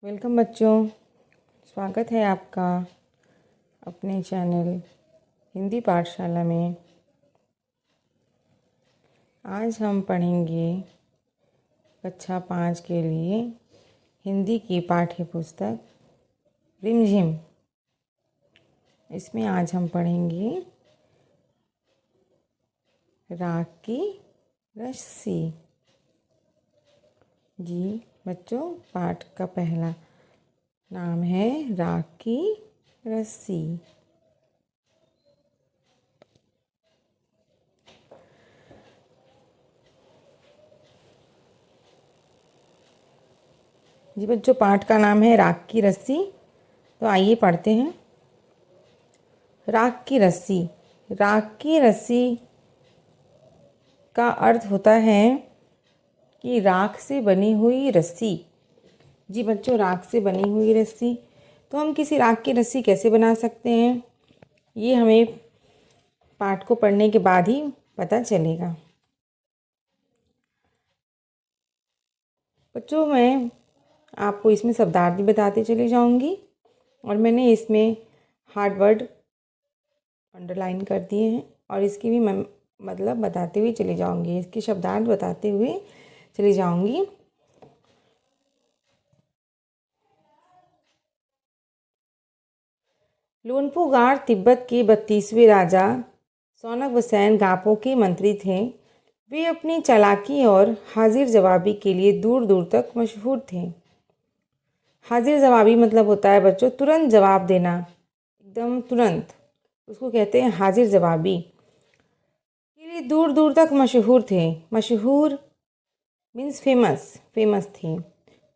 Welcome बच्चों, स्वागत है आपका अपने चैनल हिंदी पाठशाला में। आज हम पढ़ेंगे कक्षा 5 के लिए हिंदी की पाठ्य पुस्तक रिमझिम। इसमें आज हम पढ़ेंगे राख की रस्सी। जी बच्चों, पाठ का पहला नाम है राख की रस्सी। जी बच्चों, पाठ का नाम है राख की रस्सी। तो आइए पढ़ते हैं। राख की रस्सी। राख की रस्सी का अर्थ होता है कि राख से बनी हुई रस्सी। जी बच्चों, राख से बनी हुई रस्सी। तो हम किसी राख की रस्सी कैसे बना सकते हैं, ये हमें पाठ को पढ़ने के बाद ही पता चलेगा। बच्चों, मैं आपको इसमें शब्दार्थ भी बताते चली जाऊंगी और मैंने इसमें हार्ड वर्ड अंडरलाइन कर दिए हैं और इसकी भी मैं मतलब बताते हुए चली जाऊंगी, इसके शब्दार्थ बताते हुए चली जाऊंगी। लूनपो गार तिब्बत के 32वें राजा सौनक-वसैन गापो के मंत्री थे। वे अपनी चालाकी और हाजिर जवाबी के लिए दूर दूर तक मशहूर थे। हाजिर जवाबी मतलब होता है बच्चों तुरंत जवाब देना, एकदम तुरंत, उसको कहते हैं हाजिर जवाबी। के लिए दूर दूर तक मशहूर थे। मशहूर मीन्स फेमस, फेमस थे।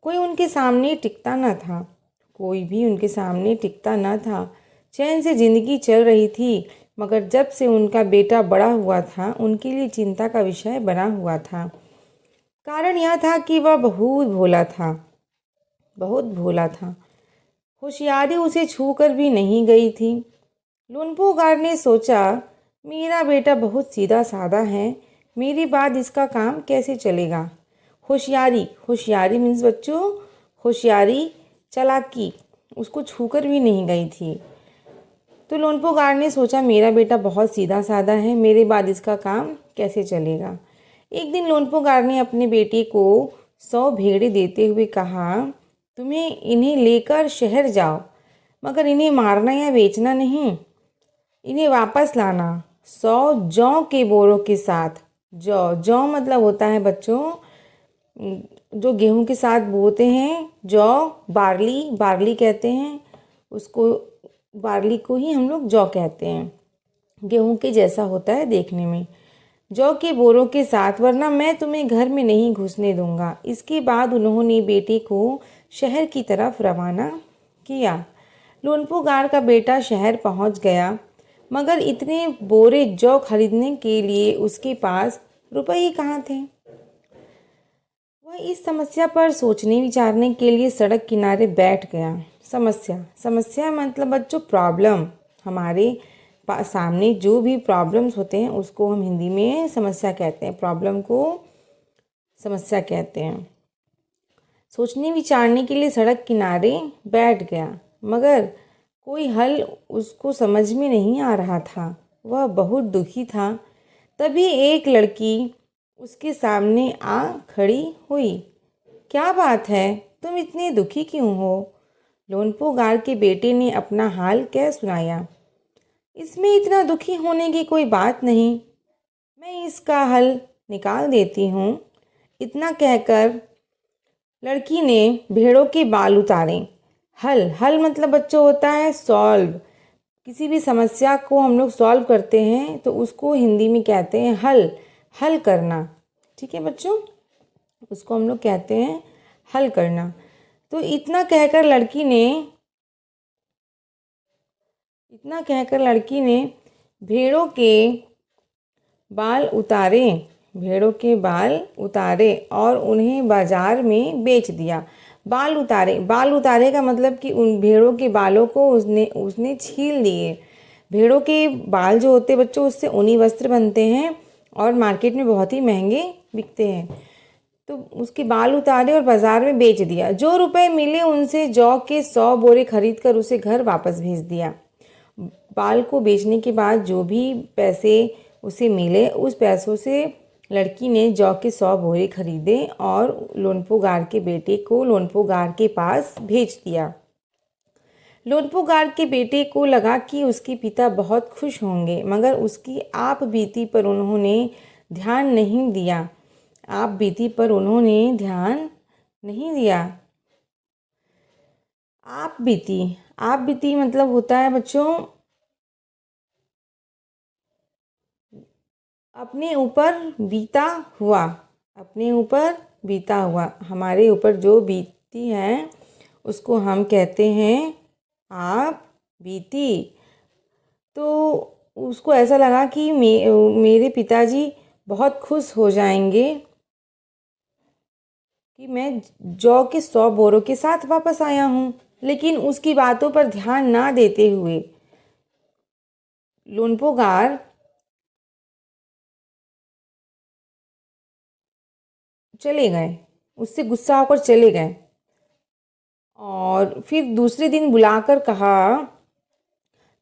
कोई उनके सामने टिकता न था, कोई भी उनके सामने टिकता न था। चैन से जिंदगी चल रही थी, मगर जब से उनका बेटा बड़ा हुआ था उनके लिए चिंता का विषय बना हुआ था। कारण यह था कि वह बहुत भोला था, बहुत भोला था। होशियारी उसे छूकर भी नहीं गई थी। लूनपो गार ने सोचा, मेरा बेटा बहुत सीधा साधा है, मेरी बात इसका काम कैसे चलेगा। होशियारी, होशियारी मीन्स बच्चों होशियारी, चालाकी, उसको छूकर भी नहीं गई थी। तो लूनपो गार ने सोचा, मेरा बेटा बहुत सीधा साधा है, मेरे बाद इसका काम कैसे चलेगा। एक दिन लूनपो गार ने अपने बेटे को 100 भेड़ें देते हुए कहा, तुम्हें इन्हें लेकर शहर जाओ, मगर इन्हें मारना या बेचना नहीं, इन्हें वापस लाना 100 जौ के बोरों के साथ। जौ, जौ मतलब होता है बच्चों जो गेहूं के साथ बोते हैं। जौ, बार्ली, बार्ली कहते हैं उसको, बार्ली को ही हम लोग जौ कहते हैं। गेहूं के जैसा होता है देखने में। जौ के बोरों के साथ, वरना मैं तुम्हें घर में नहीं घुसने दूंगा। इसके बाद उन्होंने बेटे को शहर की तरफ रवाना किया। लूनपो गार का बेटा शहर पहुंच गया, मगर इतने बोरे जौ खरीदने के लिए उसके पास रुपए ही कहाँ थे। वह इस समस्या पर सोचने विचारने के लिए सड़क किनारे बैठ गया। समस्या, समस्या मतलब बच्चों प्रॉब्लम। हमारे सामने जो भी प्रॉब्लम्स होते हैं उसको हम हिंदी में समस्या कहते हैं, प्रॉब्लम को समस्या कहते हैं। सोचने विचारने के लिए सड़क किनारे बैठ गया, मगर कोई हल उसको समझ में नहीं आ रहा था। वह बहुत दुखी था। तभी एक लड़की उसके सामने आ खड़ी हुई। क्या बात है, तुम इतने दुखी क्यों हो। लूनपो गार के बेटे ने अपना हाल कह सुनाया। इसमें इतना दुखी होने की कोई बात नहीं, मैं इसका हल निकाल देती हूँ। इतना कहकर लड़की ने भेड़ों के बाल उतारे। हल, हल मतलब बच्चों होता है सॉल्व। किसी भी समस्या को हम लोग सॉल्व करते हैं तो उसको हिंदी में कहते हैं हल, हल करना। ठीक है बच्चों, उसको हम लोग कहते हैं हल करना। तो इतना कहकर लड़की ने भेड़ों के बाल उतारे, भेड़ों के बाल उतारे और उन्हें बाजार में बेच दिया। बाल उतारे, बाल उतारे का मतलब कि उन भेड़ों के बालों को उसने छील दिए। भेड़ों के बाल जो होते हैं बच्चों, उससे ऊनी वस्त्र बनते हैं और मार्केट में बहुत ही महंगे बिकते हैं। तो उसके बाल उतारे और बाजार में बेच दिया। जो रुपए मिले उनसे जौ के 100 बोरे खरीद कर उसे घर वापस भेज दिया। बाल को बेचने के बाद जो भी पैसे उसे मिले उस पैसों से लड़की ने जौ के 100 बोरे खरीदे और लोनपोगार के बेटे को लोनपोगार के पास भेज दिया। लोनपोगार के बेटे को लगा कि उसके पिता बहुत खुश होंगे, मगर उसकी आप बीती पर उन्होंने ध्यान नहीं दिया। आप बीती पर उन्होंने ध्यान नहीं दिया। आप बीती मतलब होता है बच्चों अपने ऊपर बीता हुआ। अपने ऊपर बीता हुआ, हमारे ऊपर जो बीती है उसको हम कहते हैं आप बीती। तो उसको ऐसा लगा कि मेरे पिताजी बहुत खुश हो जाएंगे कि मैं जौ के 100 बोरों के साथ वापस आया हूँ। लेकिन उसकी बातों पर ध्यान ना देते हुए लोनपोगार चले गए, उससे गुस्सा होकर चले गए। और फिर दूसरे दिन बुलाकर कहा,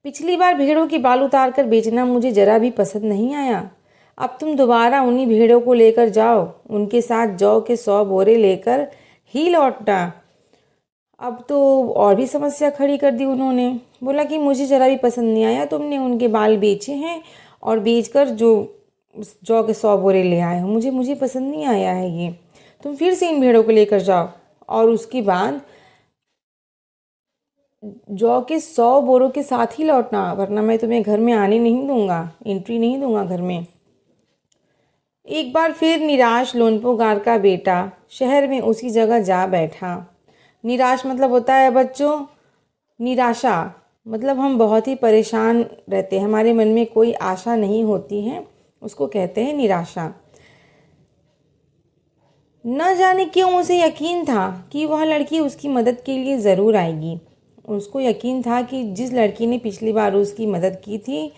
पिछली बार भेड़ों के बाल उतार कर बेचना मुझे ज़रा भी पसंद नहीं आया। अब तुम दोबारा उन्हीं भेड़ों को लेकर जाओ, उनके साथ जौ के 100 बोरे लेकर ही लौटना। अब तो और भी समस्या खड़ी कर दी उन्होंने। बोला कि मुझे ज़रा भी पसंद नहीं आया, तुमने उनके बाल बेचे हैं और बेचकर जो जौ के 100 बोरे ले आए हो, मुझे पसंद नहीं आया है ये। तुम फिर से इन भेड़ों को लेकर जाओ और उसके बाद जौ के 100 बोरों के साथ ही लौटना, वरना मैं तुम्हें घर में आने नहीं दूंगा, एंट्री नहीं दूंगा घर में। एक बार फिर निराश लोनपोगार का बेटा शहर में उसी जगह जा बैठा। निराश मतलब होता है बच्चों निराशा, मतलब हम बहुत ही परेशान रहते हैं, हमारे मन में कोई आशा नहीं होती है, उसको कहते हैं निराशा। न जाने क्यों उसे यकीन था कि वह लड़की उसकी मदद के लिए ज़रूर आएगी। उसको यकीन था कि जिस लड़की ने पिछली बार उसकी मदद की थी,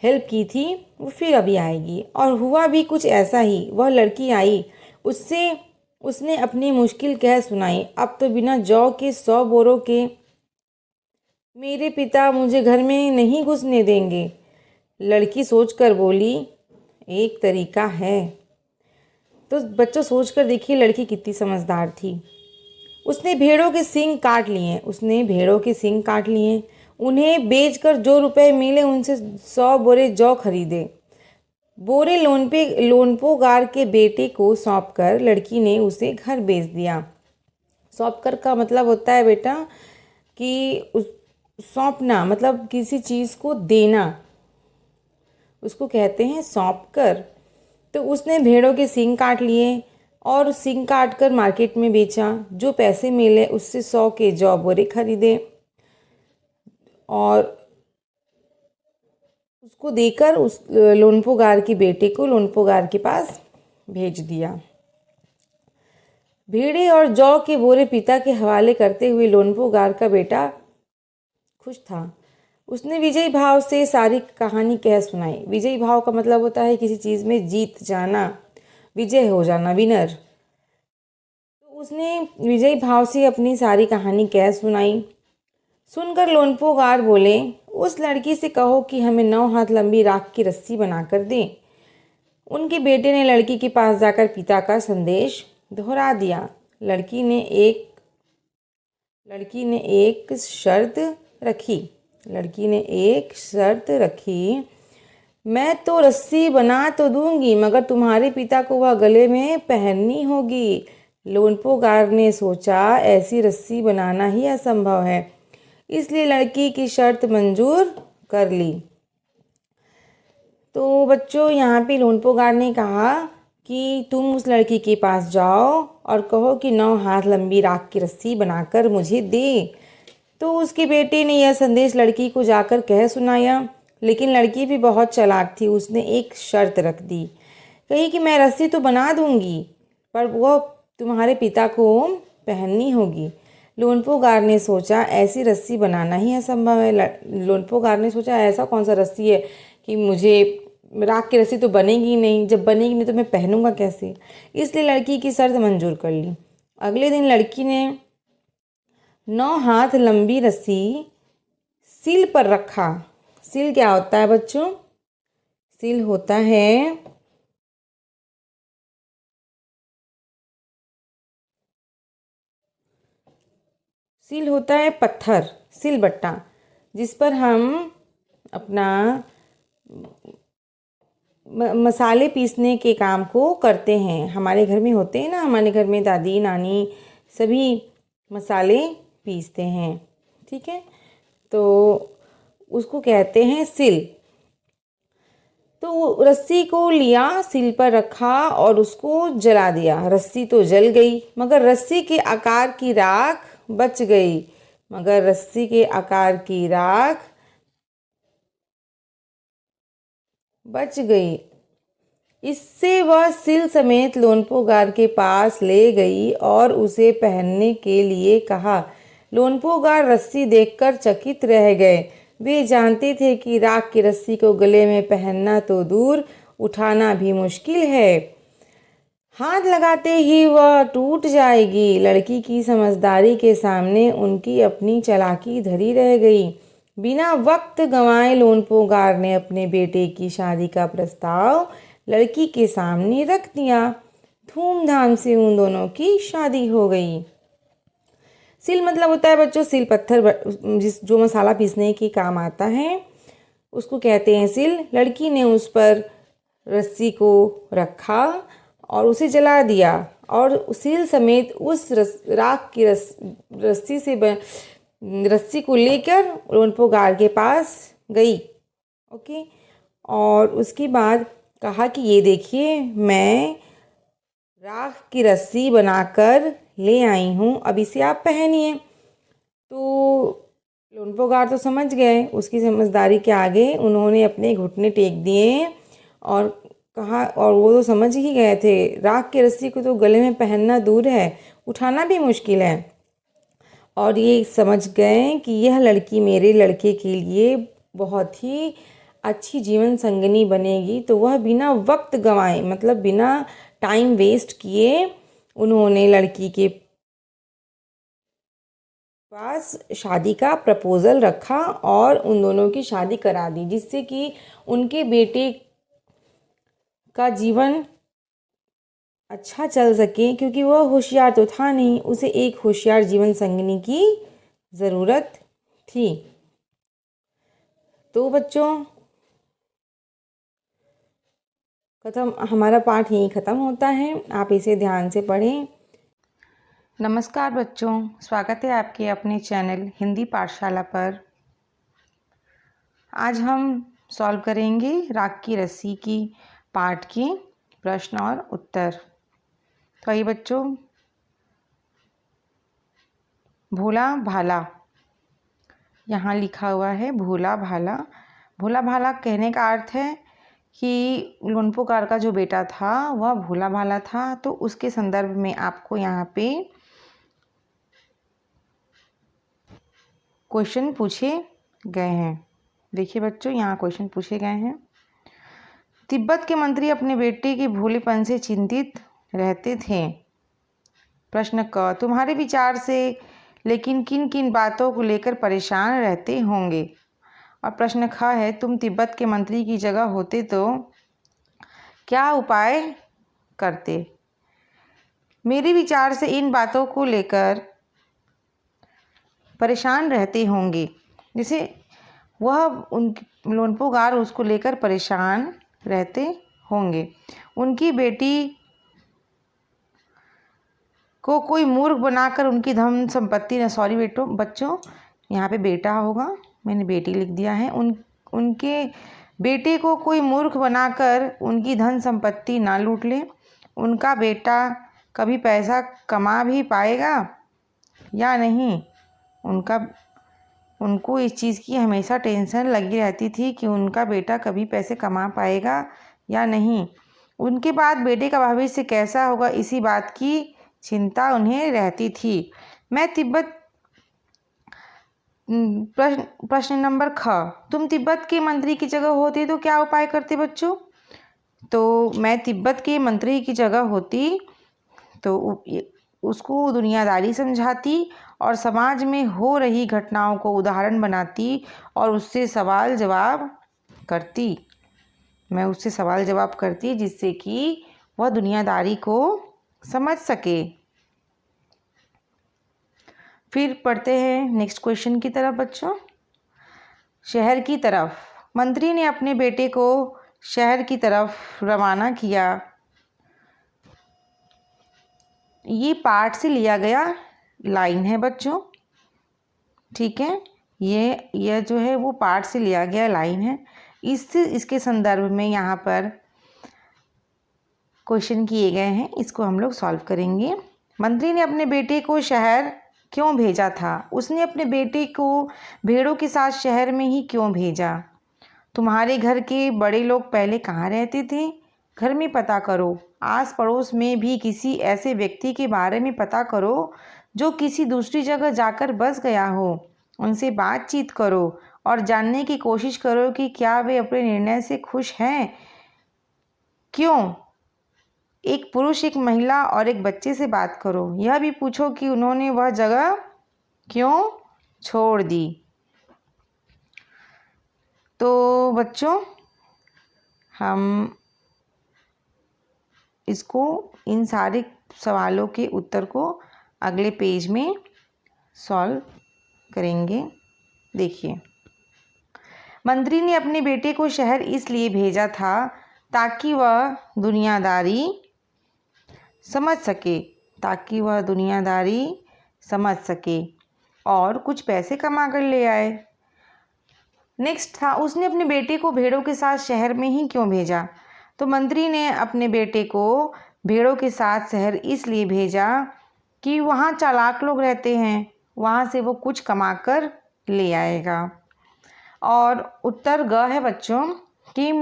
हेल्प की थी, वो फिर अभी आएगी। और हुआ भी कुछ ऐसा ही। वह लड़की आई, उसने अपनी मुश्किल कह सुनाई। अब तो बिना जौ के 100 बोरों के मेरे पिता मुझे घर में नहीं घुसने देंगे। लड़की सोचकर बोली, एक तरीका है। तो बच्चों सोचकर देखिए लड़की कितनी समझदार थी। उसने भेड़ों के सींग काट लिए। उन्हें बेचकर जो रुपए मिले उनसे 100 बोरे जौ खरीदे। बोरे लोनपोगार के बेटे को सौंपकर लड़की ने उसे घर भेज दिया। सौंपकर का मतलब होता है बेटा कि सौंपना, मतलब किसी चीज़ को देना, उसको कहते हैं सौंपकर। तो उसने भेड़ों के सींग काट लिए और सींग काट कर मार्केट में बेचा। जो पैसे मिले उससे 100 के जौ बोरे खरीदे और उसको देकर उस लोनपोगार के बेटे को लोनपोगार के पास भेज दिया। भेड़े और जौ के बोरे पिता के हवाले करते हुए लोनपोगार का बेटा खुश था। उसने विजयी भाव से सारी कहानी कह सुनाई। विजयी भाव का मतलब होता है किसी चीज़ में जीत जाना, विजय हो जाना, विनर। तो उसने विजयी भाव से अपनी सारी कहानी कह सुनाई। सुनकर लोनपोगार बोले, उस लड़की से कहो कि हमें 9 हाथ लंबी राख की रस्सी बनाकर दे। उनके बेटे ने लड़की के पास जाकर पिता का संदेश दोहरा दिया। लड़की ने एक शर्त रखी। मैं तो रस्सी बना तो दूंगी, मगर तुम्हारे पिता को वह गले में पहननी होगी। लोनपोगार ने सोचा ऐसी रस्सी बनाना ही असंभव है, इसलिए लड़की की शर्त मंजूर कर ली। तो बच्चों यहाँ पे लोनपोगार ने कहा कि तुम उस लड़की के पास जाओ और कहो कि 9 हाथ लंबी राख की रस्सी बनाकर मुझे दे। तो उसके बेटे ने यह संदेश लड़की को जाकर कह सुनाया, लेकिन लड़की भी बहुत चालाक थी। उसने एक शर्त रख दी, कही कि मैं रस्सी तो बना दूंगी, पर वह तुम्हारे पिता को पहननी होगी। लोनपोगार ने सोचा ऐसी रस्सी बनाना ही असंभव है। लोनपोगार ने सोचा ऐसा कौन सा रस्सी है कि मुझे राख की रस्सी तो बनेगी ही नहीं, जब बनेगी नहीं तो मैं पहनूंगा कैसे। इसलिए लड़की की शर्त मंजूर कर ली। अगले दिन लड़की ने 9 हाथ लंबी रस्सी सिल पर रखा। सिल क्या होता है बच्चों? सिल होता है पत्थर, सिलबट्टा, जिस पर हम अपना मसाले पीसने के काम को करते हैं। हमारे घर में होते हैं ना, हमारे घर में दादी नानी सभी मसाले पीसते हैं। ठीक है, तो उसको कहते हैं सिल। तो रस्सी को लिया, सिल पर रखा और उसको जला दिया। रस्सी तो जल गई, मगर रस्सी के आकार की राख बच गई। मगर रस्सी के आकार की राख बच गई। इससे वह सिल समेत लोनपोगार के पास ले गई और उसे पहनने के लिए कहा। लोनपोगार रस्सी देखकर चकित रह गए। वे जानते थे कि राख की रस्सी को गले में पहनना तो दूर, उठाना भी मुश्किल है। हाथ लगाते ही वह टूट जाएगी। लड़की की समझदारी के सामने उनकी अपनी चालाकी धरी रह गई। बिना वक्त गंवाए लोनपोगार ने अपने बेटे की शादी का प्रस्ताव लड़की के सामने रख दिया। धूमधाम से उन दोनों की शादी हो गई। सिल मतलब होता है बच्चों सिल पत्थर, जो मसाला पीसने के काम आता है उसको कहते हैं सिल। लड़की ने उस पर रस्सी को रखा और उसे जला दिया और सिल समेत उस राख की रस्सी को लेकर लोनपोगार के पास गई। ओके, और उसके बाद कहा कि ये देखिए, मैं राख की रस्सी बनाकर ले आई हूँ, अब इसे आप पहनिए। तो लोनपोगार तो समझ गए। उसकी समझदारी के आगे उन्होंने अपने घुटने टेक दिए और कहा, और वो तो समझ ही गए थे, राख की रस्सी को तो गले में पहनना दूर है, उठाना भी मुश्किल है। और ये समझ गए कि यह लड़की मेरे लड़के के लिए बहुत ही अच्छी जीवन संगिनी बनेगी। तो वह बिना वक्त गंवाए, मतलब बिना टाइम वेस्ट किए, उन्होंने लड़की के पास शादी का प्रपोजल रखा और उन दोनों की शादी करा दी, जिससे कि उनके बेटे का जीवन अच्छा चल सके। क्योंकि वह होशियार तो था नहीं, उसे एक होशियार जीवन संगिनी की ज़रूरत थी। तो बच्चों, हमारा पाठ यहीं ख़त्म होता है। आप इसे ध्यान से पढ़ें। नमस्कार बच्चों, स्वागत है आपके अपने चैनल हिंदी पाठशाला पर। आज हम सॉल्व करेंगे राख की रस्सी की पाठ के प्रश्न और उत्तर। तो आइए बच्चों, भोला भाला, यहाँ लिखा हुआ है भोला भाला। भोला भाला कहने का अर्थ है कि लोनपोगार का जो बेटा था वह भोला भाला था। तो उसके संदर्भ में आपको यहाँ पे क्वेश्चन पूछे गए हैं। देखिए बच्चों, यहाँ क्वेश्चन पूछे गए हैं। तिब्बत के मंत्री अपने बेटे के भोलेपन से चिंतित रहते थे। प्रश्न क, तुम्हारे विचार से लेकिन किन किन बातों को लेकर परेशान रहते होंगे। और प्रश्न ख है, तुम तिब्बत के मंत्री की जगह होते तो क्या उपाय करते। मेरे विचार से इन बातों को लेकर परेशान रहते होंगे। जैसे वह लोनपोगार उसको लेकर परेशान रहते होंगे। उनकी बेटी को कोई मूर्ख बनाकर उनकी धन संपत्ति बच्चों यहाँ पे बेटा होगा, मैंने बेटी लिख दिया है। उनके बेटे को कोई मूर्ख बनाकर उनकी धन संपत्ति ना लूट ले। उनका बेटा कभी पैसा कमा भी पाएगा या नहीं। उनको इस चीज़ की हमेशा टेंशन लगी रहती थी कि उनका बेटा कभी पैसे कमा पाएगा या नहीं। उनके बाद बेटे का भविष्य कैसा होगा, इसी बात की चिंता उन्हें रहती थी। मैं तिब्बत प्रश्न नंबर ख, तुम तिब्बत के मंत्री की जगह होती तो क्या उपाय करते बच्चों? तो मैं तिब्बत के मंत्री की जगह होती तो उसको दुनियादारी समझाती और समाज में हो रही घटनाओं को उदाहरण बनाती और उससे सवाल जवाब करती। मैं उससे सवाल जवाब करती जिससे कि वह दुनियादारी को समझ सके। फिर पढ़ते हैं नेक्स्ट क्वेश्चन की तरफ बच्चों। शहर की तरफ, मंत्री ने अपने बेटे को शहर की तरफ रवाना किया। ये पाठ से लिया गया लाइन है बच्चों, ठीक है। ये जो है वो पाठ से लिया गया लाइन है। इसके संदर्भ में यहाँ पर क्वेश्चन किए गए हैं, इसको हम लोग सॉल्व करेंगे। मंत्री ने अपने बेटे को शहर क्यों भेजा था? उसने अपने बेटे को भेड़ों के साथ शहर में ही क्यों भेजा? तुम्हारे घर के बड़े लोग पहले कहाँ रहते थे? घर में पता करो। आस पड़ोस में भी किसी ऐसे व्यक्ति के बारे में पता करो जो किसी दूसरी जगह जाकर बस गया हो। उनसे बातचीत करो और जानने की कोशिश करो कि क्या वे अपने निर्णय से खुश हैं। क्यों? एक पुरुष, एक महिला और एक बच्चे से बात करो। यह भी पूछो कि उन्होंने वह जगह क्यों छोड़ दी। तो बच्चों हम इसको, इन सारे सवालों के उत्तर को अगले पेज में सॉल्व करेंगे। देखिए, मंत्री ने अपने बेटे को शहर इसलिए भेजा था ताकि वह दुनियादारी समझ सके और कुछ पैसे कमा कर ले आए। नेक्स्ट था, उसने अपने बेटे को भेड़ों के साथ शहर में ही क्यों भेजा? तो मंत्री ने अपने बेटे को भेड़ों के साथ शहर इसलिए भेजा कि वहाँ चालाक लोग रहते हैं, वहाँ से वो कुछ कमा कर ले आएगा। और उत्तर ग है बच्चों कि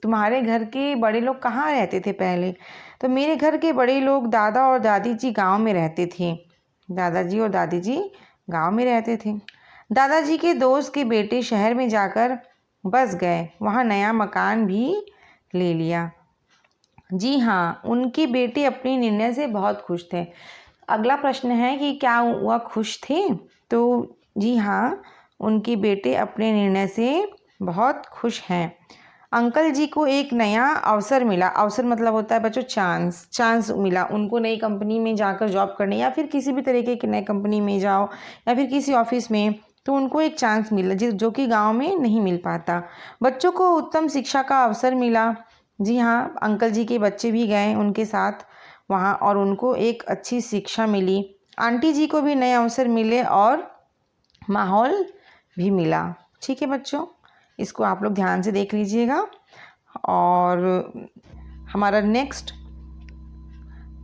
तुम्हारे घर के बड़े लोग कहाँ रहते थे पहले? तो मेरे घर के बड़े लोग दादा और दादी जी गाँव में रहते थे। दादाजी और दादी जी गाँव में रहते थे। दादाजी के दोस्त के बेटे शहर में जाकर बस गए, वहाँ नया मकान भी ले लिया। जी हाँ, उनके बेटे अपने निर्णय से बहुत खुश थे। अगला प्रश्न है कि क्या वह खुश थे? तो जी हाँ, उनके बेटे अपने निर्णय से बहुत खुश हैं। अंकल जी को एक नया अवसर मिला। अवसर मतलब होता है बच्चों चांस मिला उनको नई कंपनी में जाकर जॉब करने, या फिर किसी भी तरीके की नई कंपनी में जाओ या फिर किसी ऑफिस में, तो उनको एक चांस मिला जो कि गांव में नहीं मिल पाता। बच्चों को उत्तम शिक्षा का अवसर मिला। जी हाँ, अंकल जी के बच्चे भी गए उनके साथ वहाँ और उनको एक अच्छी शिक्षा मिली। आंटी जी को भी नए अवसर मिले और माहौल भी मिला। ठीक है बच्चों, इसको आप लोग ध्यान से देख लीजिएगा। और हमारा नेक्स्ट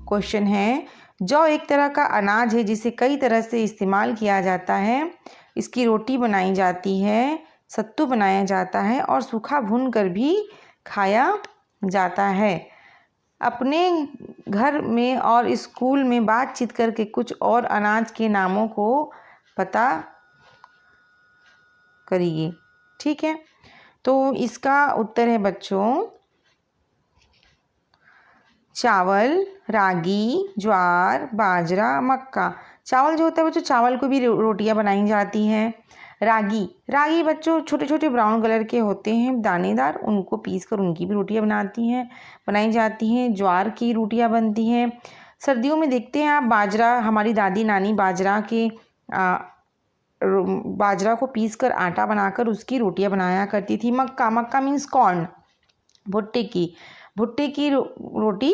क्वेश्चन है, जौ एक तरह का अनाज है जिसे कई तरह से इस्तेमाल किया जाता है। इसकी रोटी बनाई जाती है, सत्तू बनाया जाता है और सूखा भून कर भी खाया जाता है। अपने घर में और स्कूल में बातचीत करके कुछ और अनाज के नामों को पता करिए। ठीक है, तो इसका उत्तर है बच्चों चावल, रागी, ज्वार, बाजरा, मक्का। चावल जो होता है बच्चों, चावल को भी रोटियां बनाई जाती हैं। रागी बच्चों छोटे छोटे ब्राउन कलर के होते हैं, दानेदार, उनको पीस कर उनकी भी रोटियां बनाई जाती हैं। ज्वार की रोटियां बनती हैं। सर्दियों में देखते हैं आप बाजरा, हमारी दादी नानी बाजरा को पीस कर आटा बनाकर उसकी रोटियां बनाया करती थी। मक्का मीन्स कॉर्न, भुट्टे की रोटी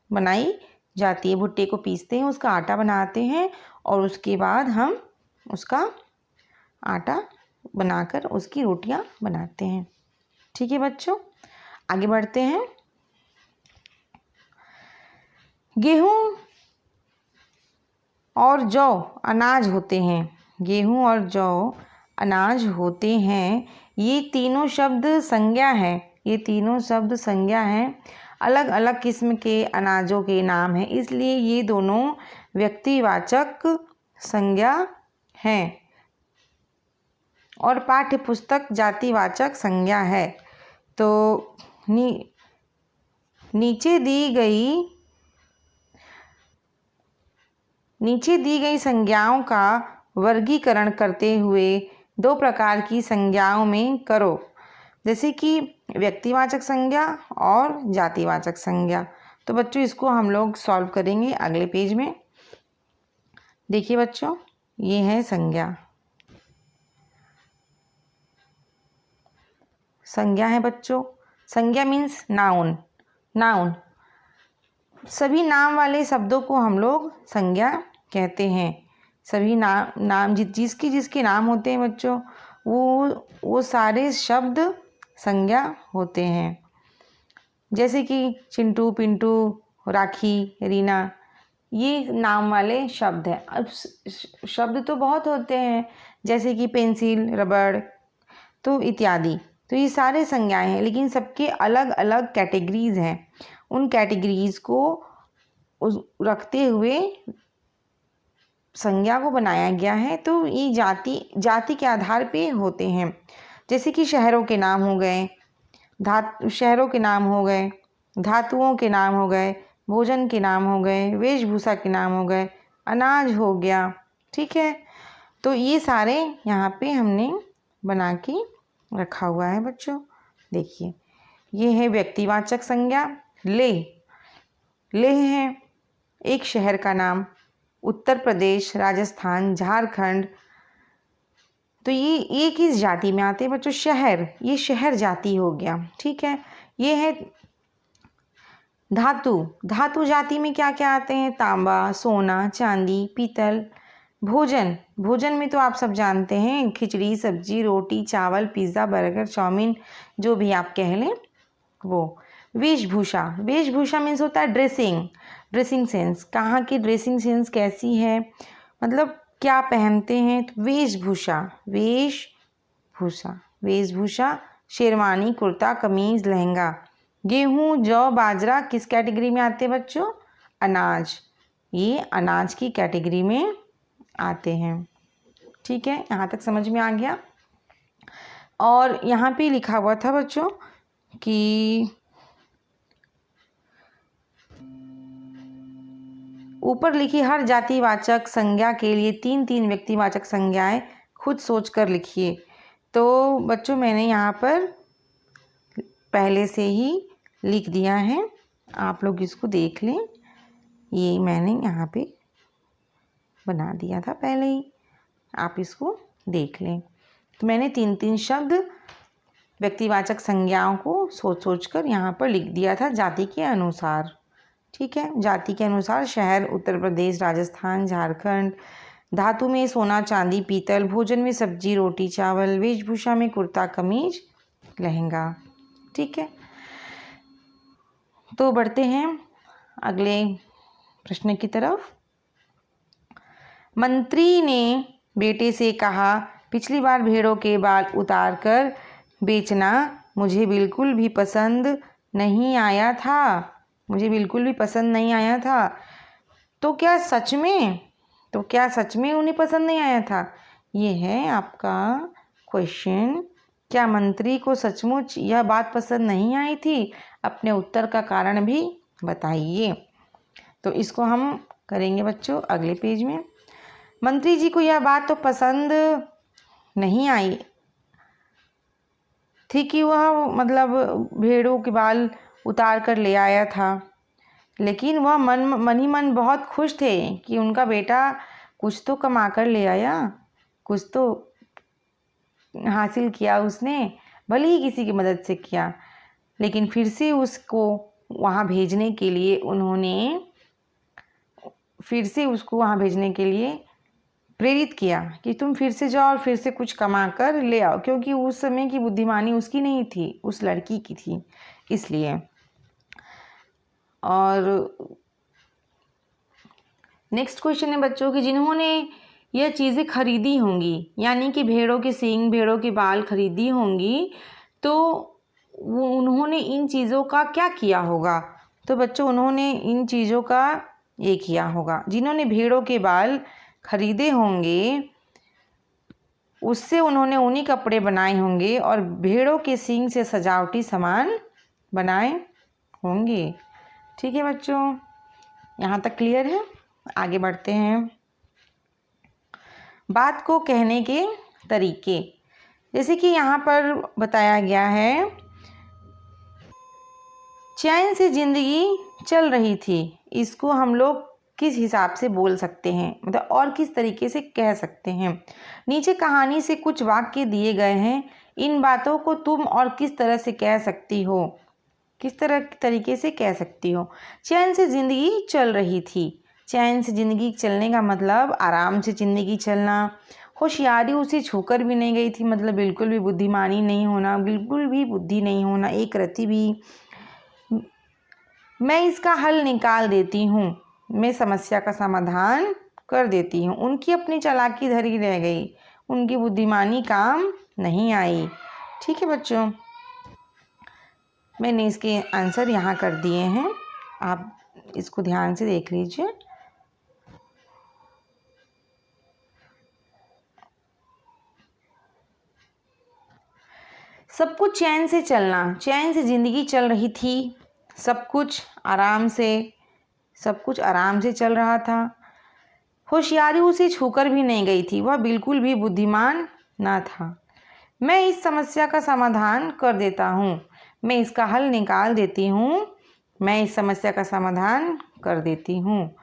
बनाई जाती है। भुट्टे को पीसते हैं, उसका आटा बनाते हैं और उसके बाद हम उसका आटा बनाकर उसकी रोटियां बनाते हैं। ठीक है बच्चों, आगे बढ़ते हैं। गेहूं और जौ अनाज होते हैं। गेहूं और जौ अनाज होते हैं। ये तीनों शब्द संज्ञा हैं। अलग अलग किस्म के अनाजों के नाम हैं, इसलिए ये दोनों व्यक्तिवाचक संज्ञा हैं। और पाठ्य पुस्तक जातिवाचक संज्ञा है। तो नीचे दी गई संज्ञाओं का वर्गीकरण करते हुए दो प्रकार की संज्ञाओं में करो, जैसे कि व्यक्तिवाचक संज्ञा और जातिवाचक संज्ञा। तो बच्चों इसको हम लोग सॉल्व करेंगे अगले पेज में। देखिए बच्चों, ये है संज्ञा। संज्ञा है बच्चों, संज्ञा मीन्स नाउन। सभी नाम वाले शब्दों को हम लोग संज्ञा कहते हैं। सभी नाम जिसके नाम होते हैं बच्चों, वो सारे शब्द संज्ञा होते हैं। जैसे कि चिंटू, पिंटू, राखी, रीना, ये नाम वाले शब्द हैं। अब शब्द तो बहुत होते हैं, जैसे कि पेंसिल, रबड़, तो इत्यादि। तो ये सारे संज्ञाएं हैं, लेकिन सबके अलग अलग कैटेगरीज हैं। उन कैटेगरीज को रखते हुए संज्ञा को बनाया गया है। तो ये जाति के आधार पे होते हैं। जैसे कि शहरों के नाम हो गए, शहरों के नाम हो गए, धातुओं के नाम हो गए, भोजन के नाम हो गए, वेशभूषा के नाम हो गए, अनाज हो गया। ठीक है, तो ये सारे यहाँ पे हमने बना के रखा हुआ है बच्चों। देखिए, ये है व्यक्तिवाचक संज्ञा। लेह है एक शहर का नाम, उत्तर प्रदेश, राजस्थान, झारखंड। तो ये किस जाति में आते हैं बच्चों? शहर। ये शहर जाति हो गया। ठीक है, ये है धातु जाति में क्या क्या आते हैं? तांबा, सोना, चांदी, पीतल। भोजन में तो आप सब जानते हैं, खिचड़ी, सब्जी, रोटी, चावल, पिज़्ज़ा, बर्गर, चाउमीन, जो भी आप कह लें वो। वेशभूषा मीन्स होता है ड्रेसिंग सेंस। कहाँ की ड्रेसिंग सेंस कैसी है, मतलब क्या पहनते हैं। तो वेशभूषा शेरवानी, कुर्ता, कमीज, लहंगा। गेहूँ, जौ, बाजरा किस कैटेगरी में आते हैं बच्चों? अनाज। ये अनाज की कैटेगरी में आते हैं। ठीक है, यहाँ तक समझ में आ गया। और यहाँ पे लिखा हुआ था बच्चों कि ऊपर लिखी हर जातिवाचक संज्ञा के लिए 3 व्यक्तिवाचक संज्ञाएं खुद सोचकर लिखिए। तो बच्चों मैंने यहाँ पर पहले से ही लिख दिया है, आप लोग इसको देख लें। ये मैंने यहाँ पे बना दिया था पहले ही, आप इसको देख लें। तो मैंने 3 शब्द व्यक्तिवाचक संज्ञाओं को सोच कर यहाँ पर लिख दिया था जाति के अनुसार। ठीक है, जाति के अनुसार शहर उत्तर प्रदेश, राजस्थान, झारखंड। धातु में सोना, चांदी, पीतल। भोजन में सब्जी, रोटी, चावल। वेशभूषा में कुर्ता, कमीज, लहंगा। ठीक है, तो बढ़ते हैं अगले प्रश्न की तरफ। मंत्री ने बेटे से कहा, पिछली बार भेड़ों के बाल उतार कर बेचना मुझे बिल्कुल भी पसंद नहीं आया था। तो क्या सच में उन्हें पसंद नहीं आया था? ये है आपका क्वेश्चन। क्या मंत्री को सचमुच यह बात पसंद नहीं आई थी? अपने उत्तर का कारण भी बताइए। तो इसको हम करेंगे बच्चों अगले पेज में। मंत्री जी को यह बात तो पसंद नहीं आई थी कि वह मतलब भेड़ों के बाल उतार कर ले आया था, लेकिन वह मन ही मन बहुत खुश थे कि उनका बेटा कुछ तो कमा कर ले आया, कुछ तो हासिल किया उसने, भले ही किसी की मदद से किया। लेकिन फिर से उसको वहाँ भेजने के लिए प्रेरित किया कि तुम फिर से जाओ और फिर से कुछ कमा कर ले आओ, क्योंकि उस समय की बुद्धिमानी उसकी नहीं थी, उस लड़की की थी, इसलिए। और नेक्स्ट क्वेश्चन है बच्चों कि जिन्होंने यह चीज़ें खरीदी होंगी, यानी कि भेड़ों के सींग, भेड़ों के बाल खरीदी होंगी, तो उन्होंने इन चीज़ों का क्या किया होगा? तो बच्चों उन्होंने इन चीज़ों का ये किया होगा। जिन्होंने भेड़ों के बाल खरीदे होंगे उससे उन्होंने ऊनी कपड़े बनाए होंगे और भेड़ों के सींग से सजावटी सामान बनाए होंगे। ठीक है बच्चों, यहाँ तक क्लियर है। आगे बढ़ते हैं। बात को कहने के तरीके, जैसे कि यहाँ पर बताया गया है, चैन से जिंदगी चल रही थी, इसको हम लोग किस हिसाब से बोल सकते हैं, मतलब और किस तरीके से कह सकते हैं। नीचे कहानी से कुछ वाक्य दिए गए हैं, इन बातों को तुम और किस तरह से कह सकती हो, किस तरीके से कह सकती हो। चैन से ज़िंदगी चल रही थी, चैन से ज़िंदगी चलने का मतलब आराम से ज़िंदगी चलना। होशियारी उसे छूकर भी नहीं गई थी, मतलब बिल्कुल भी बुद्धिमानी नहीं होना, बिल्कुल भी बुद्धि नहीं होना, एक रत्ती भी। मैं इसका हल निकाल देती हूँ, मैं समस्या का समाधान कर देती हूँ। उनकी अपनी चालाकी धरी रह गई, उनकी बुद्धिमानी काम नहीं आई। ठीक है बच्चों, मैंने इसके आंसर यहाँ कर दिए हैं, आप इसको ध्यान से देख लीजिए। सब कुछ चैन से चलना, चैन से ज़िंदगी चल रही थी, सब कुछ आराम से, सब कुछ आराम से चल रहा था। होशियारी उसे छूकर भी नहीं गई थी, वह बिल्कुल भी बुद्धिमान ना था। मैं इस समस्या का समाधान कर देता हूँ, मैं इसका हल निकाल देती हूँ, मैं इस समस्या का समाधान कर देती हूँ।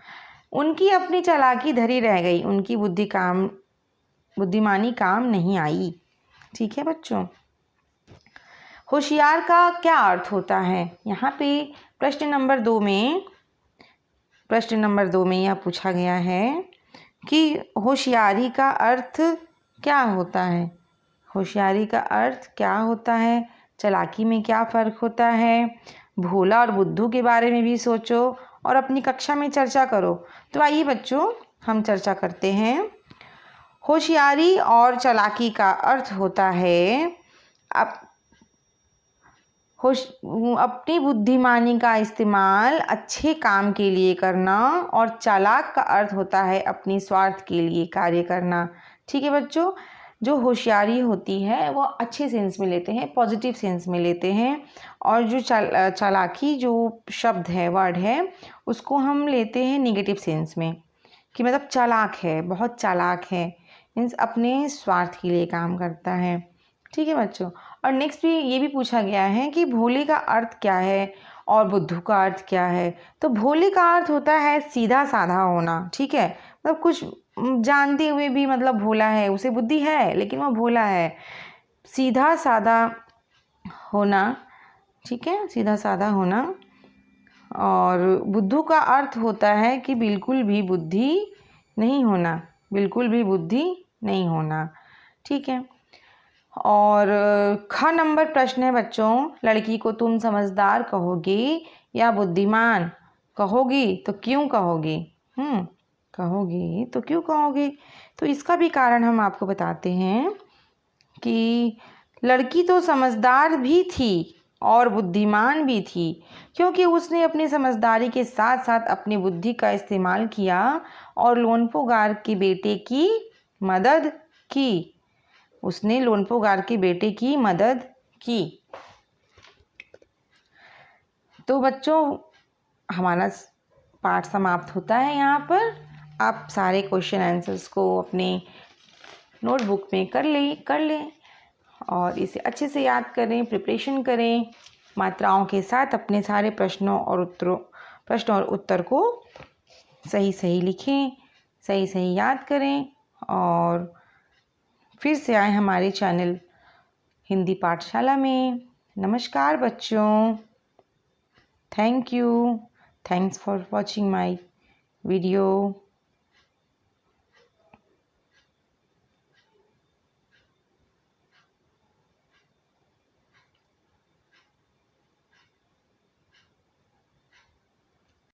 उनकी अपनी चालाकी धरी रह गई, उनकी बुद्धिमानी काम नहीं आई। ठीक है बच्चों, होशियार का क्या अर्थ होता है, यहाँ पे प्रश्न नंबर 2 में यह पूछा गया है कि होशियारी का अर्थ क्या होता है, होशियारी का अर्थ क्या होता है, चालाकी में क्या फ़र्क होता है। भोला और बुद्धू के बारे में भी सोचो और अपनी कक्षा में चर्चा करो। तो आइए बच्चों, हम चर्चा करते हैं। होशियारी और चालाकी का अर्थ होता है अपनी बुद्धिमानी का इस्तेमाल अच्छे काम के लिए करना, और चालाक का अर्थ होता है अपनी स्वार्थ के लिए कार्य करना। ठीक है बच्चों, जो होशियारी होती है वो अच्छे सेंस में लेते हैं, पॉजिटिव सेंस में लेते हैं, और जो चालाकी जो शब्द है, वर्ड है, उसको हम लेते हैं निगेटिव सेंस में, कि मतलब चालाक है, बहुत चालाक है, मीन्स अपने स्वार्थ के लिए काम करता है। ठीक है बच्चों, और नेक्स्ट भी ये भी पूछा गया है कि भोले का अर्थ क्या है और बुद्धू का अर्थ क्या है। तो भोले का अर्थ होता है सीधा साधा होना। ठीक है, मतलब कुछ जानते हुए भी मतलब भोला है, उसे बुद्धि है लेकिन वह भोला है, सीधा साधा होना। ठीक है, सीधा साधा होना। और बुद्धू का अर्थ होता है कि बिल्कुल भी बुद्धि नहीं होना, बिल्कुल भी बुद्धि नहीं होना। ठीक है, और ख नंबर प्रश्न है बच्चों, लड़की को तुम समझदार कहोगी या बुद्धिमान कहोगी, तो क्यों कहोगी? कहोगी तो क्यों कहोगी? तो इसका भी कारण हम आपको बताते हैं कि लड़की तो समझदार भी थी और बुद्धिमान भी थी, क्योंकि उसने अपनी समझदारी के साथ साथ अपनी बुद्धि का इस्तेमाल किया और लोनपोगार के बेटे की मदद की। उसने लोनपोगार के बेटे की मदद की। तो बच्चों, हमारा पाठ समाप्त होता है यहाँ पर। आप सारे क्वेश्चन आंसर्स को अपने नोटबुक में कर लें और इसे अच्छे से याद करें, प्रिपरेशन करें, मात्राओं के साथ अपने सारे प्रश्न और उत्तर को सही लिखें, सही याद करें, और फिर से आए हमारे चैनल हिंदी पाठशाला में। नमस्कार बच्चों, thank you, thanks for watching my video.